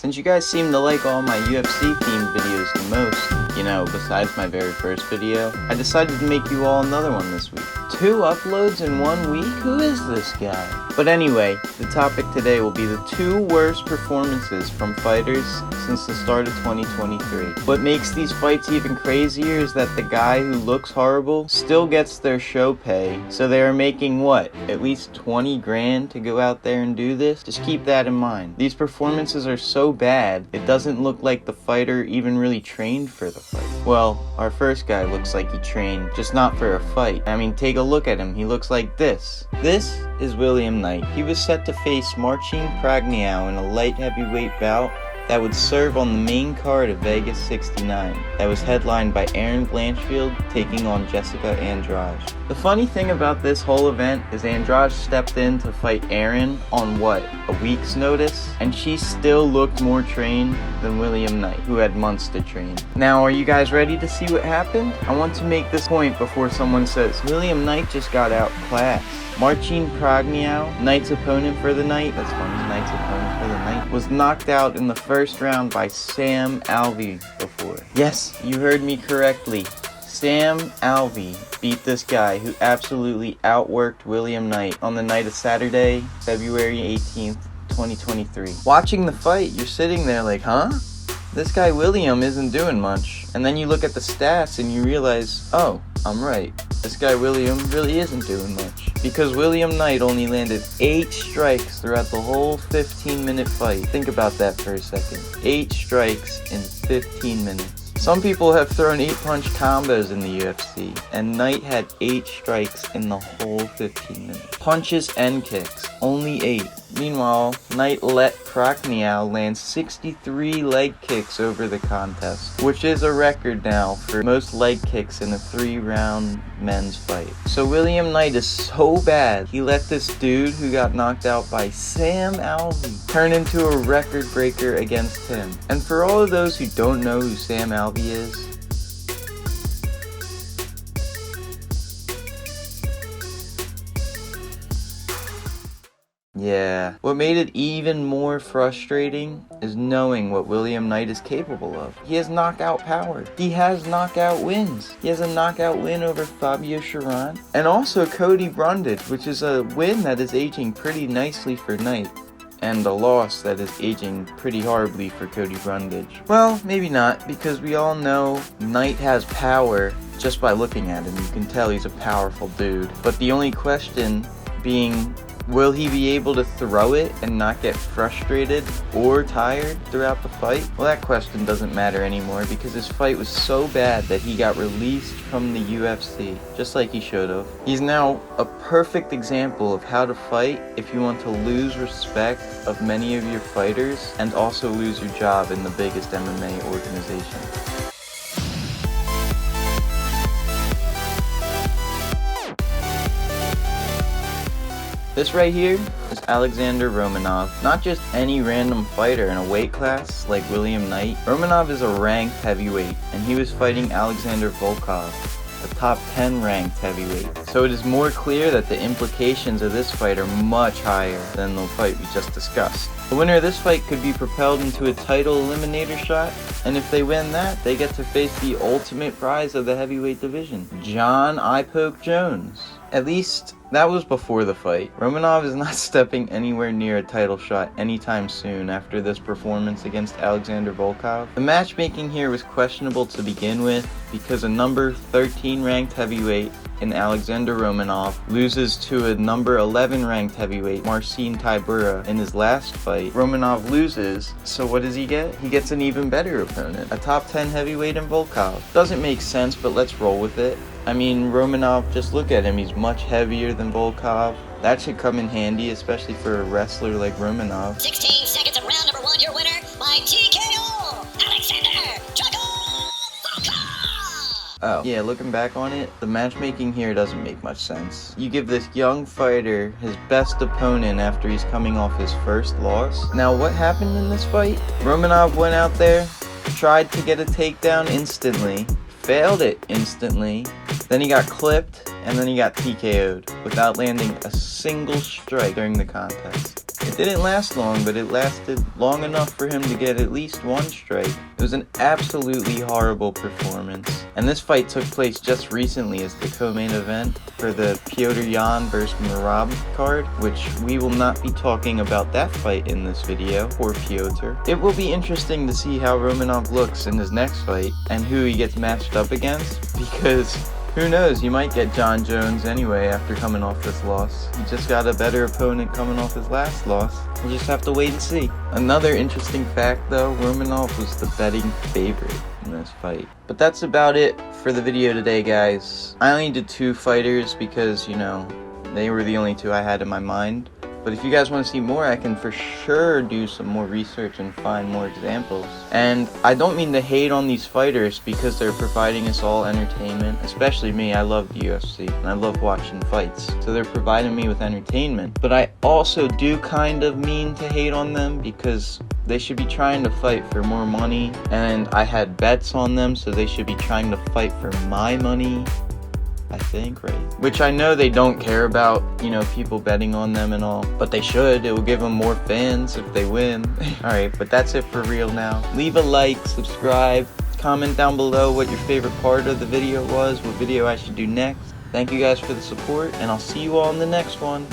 Since you guys seem to like all my UFC themed videos the most, you know, besides my very first video, I decided to make you all another one this week. 2 uploads in 1 week? Who is this guy? But anyway, the topic today will be the 2 worst performances from fighters since the start of 2023. What makes these fights even crazier is that the guy who looks horrible still gets their show pay, so they are making what? At least 20 grand to go out there and do this? Just keep that in mind. These performances are so bad, it doesn't look like the fighter even really trained for the fight. Well, our first guy looks like he trained, just not for a fight. I mean, take a look at him. He looks like this. This is William Knight. He was set to face Marcin Pragniau in a light heavyweight bout that would serve on the main card of Vegas 69 that was headlined by Erin Blanchfield taking on Jessica Andrade. The funny thing about this whole event is Andrade stepped in to fight Erin on what, a week's notice? And she still looked more trained than William Knight, who had months to train. Now, are you guys ready to see what happened? I want to make this point before someone says, William Knight just got outclassed. Marcin Pragniau, Knight's opponent for the night, that's funny, Knight's opponent for the night, was knocked out in the first round by Sam Alvey before. Yes, you heard me correctly. Sam Alvey beat this guy who absolutely outworked William Knight on the night of Saturday, February 18th, 2023. Watching the fight, you're sitting there like, huh? This guy William isn't doing much. And then you look at the stats and you realize, oh, I'm right. This guy William really isn't doing much. Because William Knight only landed 8 strikes throughout the whole 15-minute fight. Think about that for a second. 8 strikes in 15 minutes. Some people have thrown 8-punch combos in the UFC, and Knight had 8 strikes in the whole 15 minutes. Punches and kicks, only 8. Meanwhile, Knight let Pragniau land 63 leg kicks over the contest, which is a record now for most leg kicks in a 3-round men's fight. So William Knight is so bad, he let this dude who got knocked out by Sam Alvey turn into a record breaker against him. And for all of those who don't know who Sam Alvey is, yeah, what made it even more frustrating is knowing what William Knight is capable of. He has knockout power. He has knockout wins. He has a knockout win over Fabio Cherant and also Cody Brundage, which is a win that is aging pretty nicely for Knight, and a loss that is aging pretty horribly for Cody Brundage. Well, maybe not, because we all know Knight has power just by looking at him. You can tell he's a powerful dude. But the only question being, will he be able to throw it and not get frustrated or tired throughout the fight? Well, that question doesn't matter anymore because his fight was so bad that he got released from the UFC, just like he should have. He's now a perfect example of how to fight if you want to lose respect of many of your fighters and also lose your job in the biggest MMA organization. This right here is Alexander Romanov. Not just any random fighter in a weight class like William Knight. Romanov is a ranked heavyweight, and he was fighting Alexander Volkov, a top 10 ranked heavyweight. So it is more clear that the implications of this fight are much higher than the fight we just discussed. The winner of this fight could be propelled into a title eliminator shot, and if they win that, they get to face the ultimate prize of the heavyweight division, Jon Ipoke Jones. At least, that was before the fight. Romanov is not stepping anywhere near a title shot anytime soon after this performance against Alexander Volkov. The matchmaking here was questionable to begin with because a number 13 ranked heavyweight in Alexander Romanov loses to a number 11 ranked heavyweight, Marcin Tybura, in his last fight. Romanov loses, so what does he get? He gets an even better opponent, a top 10 heavyweight in Volkov. Doesn't make sense, but let's roll with it. I mean, Romanov, just look at him, he's much heavier than Volkov. That should come in handy, especially for a wrestler like Romanov. 16 seconds of round number 1, your winner by TKO, Alexander Drago Volkov! Oh, yeah, looking back on it, the matchmaking here doesn't make much sense. You give this young fighter his best opponent after he's coming off his first loss. Now, what happened in this fight? Romanov went out there, tried to get a takedown instantly, failed it instantly, then he got clipped, and then he got TKO'd without landing a single strike during the contest. It didn't last long, but it lasted long enough for him to get at least one strike. It was an absolutely horrible performance. And this fight took place just recently as the co-main event for the Petr Yan vs. Merab card, which we will not be talking about that fight in this video, or Petr. It will be interesting to see how Romanov looks in his next fight and who he gets matched up against, because who knows, you might get Jon Jones anyway after coming off this loss. He just got a better opponent coming off his last loss. We'll just have to wait and see. Another interesting fact though, Romanov was the betting favorite in this fight. But that's about it for the video today, guys. I only did 2 fighters because, you know, they were the only 2 I had in my mind. But if you guys want to see more, I can for sure do some more research and find more examples. And I don't mean to hate on these fighters because they're providing us all entertainment. Especially me, I love the UFC and I love watching fights. So they're providing me with entertainment. But I also do kind of mean to hate on them because they should be trying to fight for more money. And I had bets on them, so they should be trying to fight for my money. I think, right? Which I know they don't care about, you know, people betting on them and all, but they should. It will give them more fans if they win. Alright, but that's it for real now. Leave a like, subscribe, comment down below what your favorite part of the video was, what video I should do next. Thank you guys for the support, and I'll see you all in the next one.